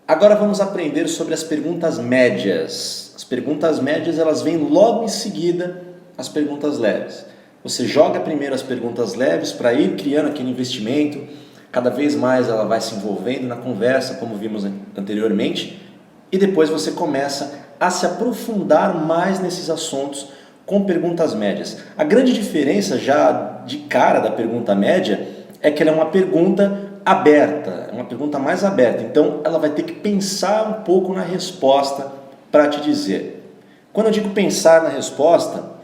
Agora vamos aprender sobre as perguntas médias. As perguntas médias elas vêm logo em seguida às perguntas leves. Você joga primeiro as perguntas leves para ir criando aquele investimento. Cada vez mais ela vai se envolvendo na conversa, como vimos anteriormente. E depois você começa a se aprofundar mais nesses assuntos com perguntas médias. A grande diferença já de cara da pergunta média é que ela é uma pergunta aberta, é uma pergunta mais aberta. Então ela vai ter que pensar um pouco na resposta para te dizer. Quando eu digo pensar na resposta,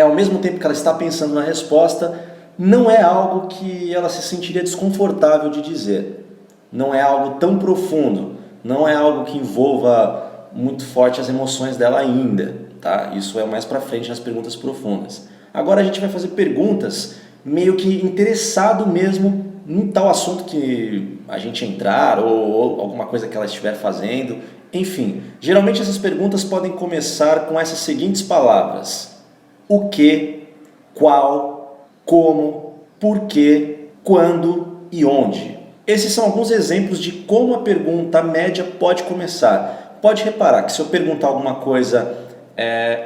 ao mesmo tempo que ela está pensando na resposta, não é algo que ela se sentiria desconfortável de dizer. Não é algo tão profundo, não é algo que envolva muito forte as emoções dela ainda, tá? Isso é mais para frente nas perguntas profundas. Agora a gente vai fazer perguntas meio que interessado mesmo em tal assunto que a gente entrar ou alguma coisa que ela estiver fazendo. Enfim, geralmente essas perguntas podem começar com essas seguintes palavras: o que, qual, como, por quê, quando e onde. Esses são alguns exemplos de como a pergunta média pode começar. Pode reparar que se eu perguntar alguma coisa,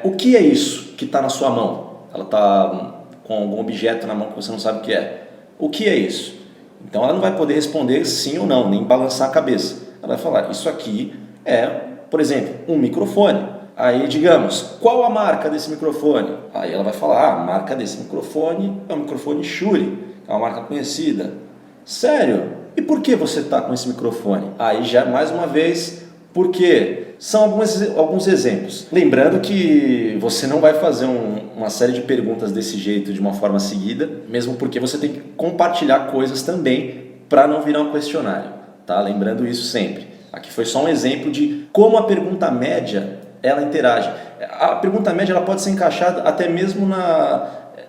o que é isso que está na sua mão? Ela está com algum objeto na mão que você não sabe o que é. O que é isso? Então ela não vai poder responder sim ou não, nem balançar a cabeça. Ela vai falar, isso aqui é, por exemplo, um microfone. Aí digamos, qual a marca desse microfone? Aí ela vai falar, a marca desse microfone é o microfone Shure, é uma marca conhecida. Sério? E por que você está com esse microfone? Aí já mais uma vez, por quê? São alguns exemplos. Lembrando que você não vai fazer uma série de perguntas desse jeito de uma forma seguida, mesmo porque você tem que compartilhar coisas também para não virar um questionário, tá? Lembrando isso sempre. Aqui foi só um exemplo de como a pergunta média ela interage. A pergunta média ela pode ser encaixada até mesmo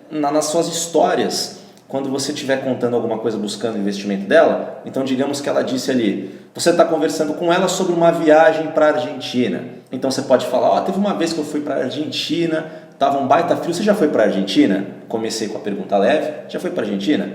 nas suas histórias. Quando você estiver contando alguma coisa buscando o investimento dela, então digamos que ela disse ali, você está conversando com ela sobre uma viagem para a Argentina. Então você pode falar, teve uma vez que eu fui para a Argentina, estava um baita frio, você já foi para a Argentina? Comecei com a pergunta leve, já foi para a Argentina?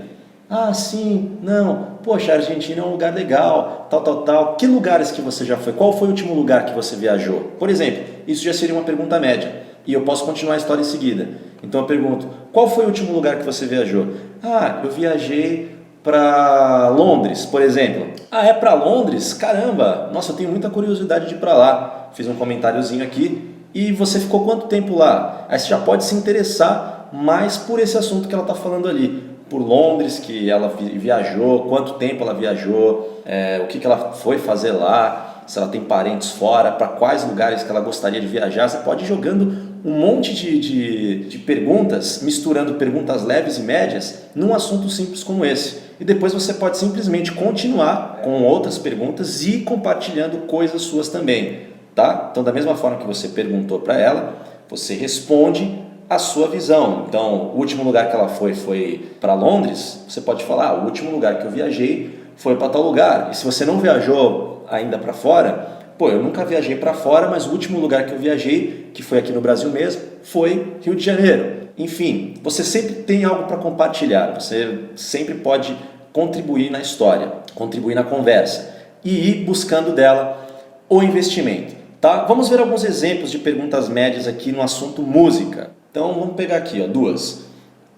Ah, sim, não, poxa, a Argentina é um lugar legal, tal. Que lugares que você já foi? Qual foi o último lugar que você viajou? Por exemplo, isso já seria uma pergunta média. E eu posso continuar a história em seguida. Então eu pergunto, qual foi o último lugar que você viajou? Ah, eu viajei para Londres, por exemplo. Ah, é para Londres? Caramba, nossa, eu tenho muita curiosidade de ir para lá. Fiz um comentáriozinho aqui. E você ficou quanto tempo lá? Aí você já pode se interessar mais por esse assunto que ela está falando ali. Por Londres, que ela viajou, quanto tempo ela viajou, o que ela foi fazer lá, se ela tem parentes fora, para quais lugares que ela gostaria de viajar. Você pode ir jogando um monte de perguntas, misturando perguntas leves e médias, num assunto simples como esse. E depois você pode simplesmente continuar com outras perguntas e compartilhando coisas suas também, tá? Então, da mesma forma que você perguntou para ela, você responde a sua visão. Então, o último lugar que ela foi para Londres, você pode falar, o último lugar que eu viajei foi para tal lugar. E se você não viajou ainda para fora, eu nunca viajei para fora, mas o último lugar que eu viajei, que foi aqui no Brasil mesmo, foi Rio de Janeiro. Enfim, você sempre tem algo para compartilhar, você sempre pode contribuir na história, contribuir na conversa e ir buscando dela o investimento. Tá? Vamos ver alguns exemplos de perguntas médias aqui no assunto música. Então vamos pegar aqui, duas.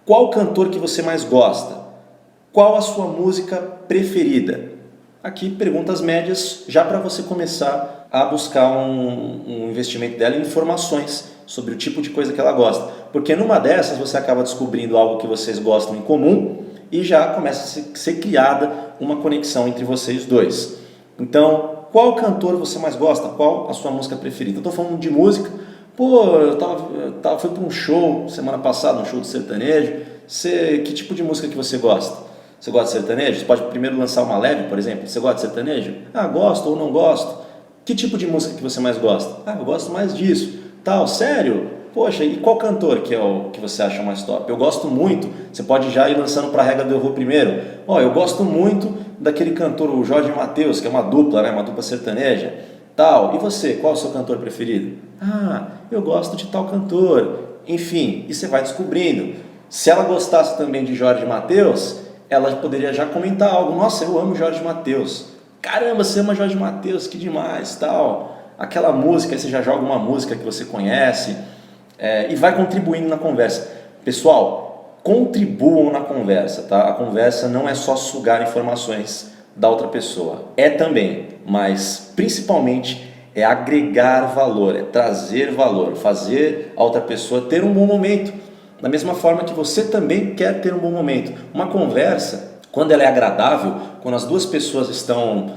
Qual cantor que você mais gosta? Qual a sua música preferida? Aqui perguntas médias já para você começar a buscar um investimento dela em informações sobre o tipo de coisa que ela gosta. Porque numa dessas você acaba descobrindo algo que vocês gostam em comum e já começa a ser criada uma conexão entre vocês dois. Então, qual cantor você mais gosta? Qual a sua música preferida? Eu estou falando de música. Fui para um show semana passada, um show de sertanejo. Que tipo de música que você gosta? Você gosta de sertanejo? Você pode primeiro lançar uma leve, por exemplo. Você gosta de sertanejo? Ah, gosto ou não gosto. Que tipo de música que você mais gosta? Ah, eu gosto mais disso. Tal, sério? Poxa, e qual cantor que é o que você acha mais top? Eu gosto muito, você pode já ir lançando para a regra do eu vou primeiro. Eu gosto muito daquele cantor, o Jorge Mateus, que é uma dupla, né? Uma dupla sertaneja. Tal. E você, qual é o seu cantor preferido? Ah, eu gosto de tal cantor. Enfim, e você vai descobrindo. Se ela gostasse também de Jorge Mateus, ela poderia já comentar algo. Nossa, eu amo Jorge Mateus. Caramba, você ama Jorge Mateus, que demais, tal. Aquela música, aí você já joga uma música que você conhece e vai contribuindo na conversa. Pessoal, contribuam na conversa, tá? A conversa não é só sugar informações da outra pessoa, é também, mas principalmente é agregar valor, é trazer valor, fazer a outra pessoa ter um bom momento, da mesma forma que você também quer ter um bom momento. Uma conversa, quando ela é agradável, quando as duas pessoas estão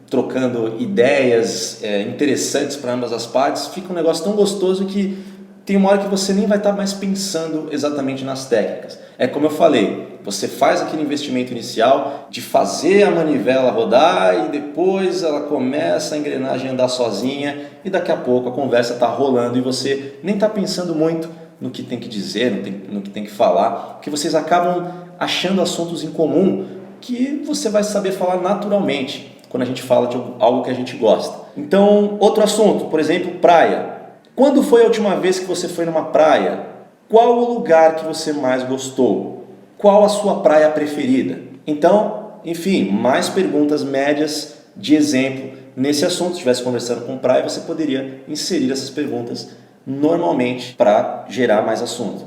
trocando ideias interessantes para ambas as partes, fica um negócio tão gostoso que tem uma hora que você nem vai estar mais pensando exatamente nas técnicas. É como eu falei, você faz aquele investimento inicial de fazer a manivela rodar e depois ela começa a engrenagem andar sozinha e daqui a pouco a conversa está rolando e você nem está pensando muito no que tem que dizer, no que tem que falar, porque vocês acabam achando assuntos em comum que você vai saber falar naturalmente quando a gente fala de algo que a gente gosta. Então, outro assunto, por exemplo, praia. Quando foi a última vez que você foi numa praia? Qual o lugar que você mais gostou? Qual a sua praia preferida? Então, enfim, mais perguntas médias de exemplo nesse assunto. Se estivesse conversando com praia, você poderia inserir essas perguntas normalmente para gerar mais assunto.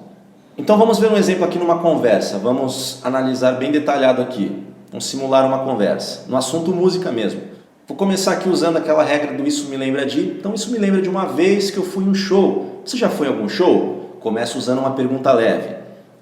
Então vamos ver um exemplo aqui numa conversa. Vamos analisar bem detalhado aqui. Vamos simular uma conversa, no assunto música mesmo. Vou começar aqui usando aquela regra do isso me lembra de. Então isso me lembra de uma vez que eu fui em um show. Você já foi em algum show? Começa usando uma pergunta leve.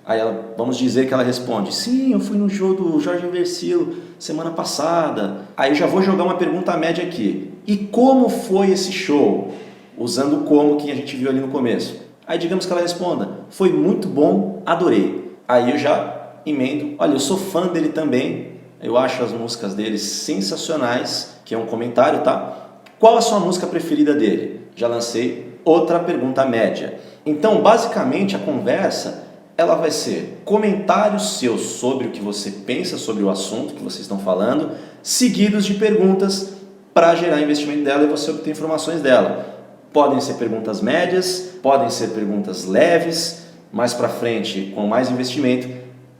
Aí vamos dizer que ela responde: sim, eu fui no show do Jorge Versilo semana passada. Aí eu já vou jogar uma pergunta média aqui. E como foi esse show? Usando o como que a gente viu ali no começo. Aí digamos que ela responda: foi muito bom, adorei. Aí eu já emendo: olha, eu sou fã dele também. Eu acho as músicas dele sensacionais, que é um comentário, tá? Qual a sua música preferida dele? Já lancei outra pergunta média. Então, basicamente, a conversa ela vai ser comentários seus sobre o que você pensa sobre o assunto que vocês estão falando, seguidos de perguntas para gerar investimento dela e você obter informações dela. Podem ser perguntas médias, podem ser perguntas leves, mais para frente, com mais investimento,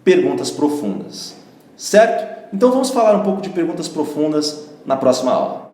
perguntas profundas. Certo? Então vamos falar um pouco de perguntas profundas na próxima aula.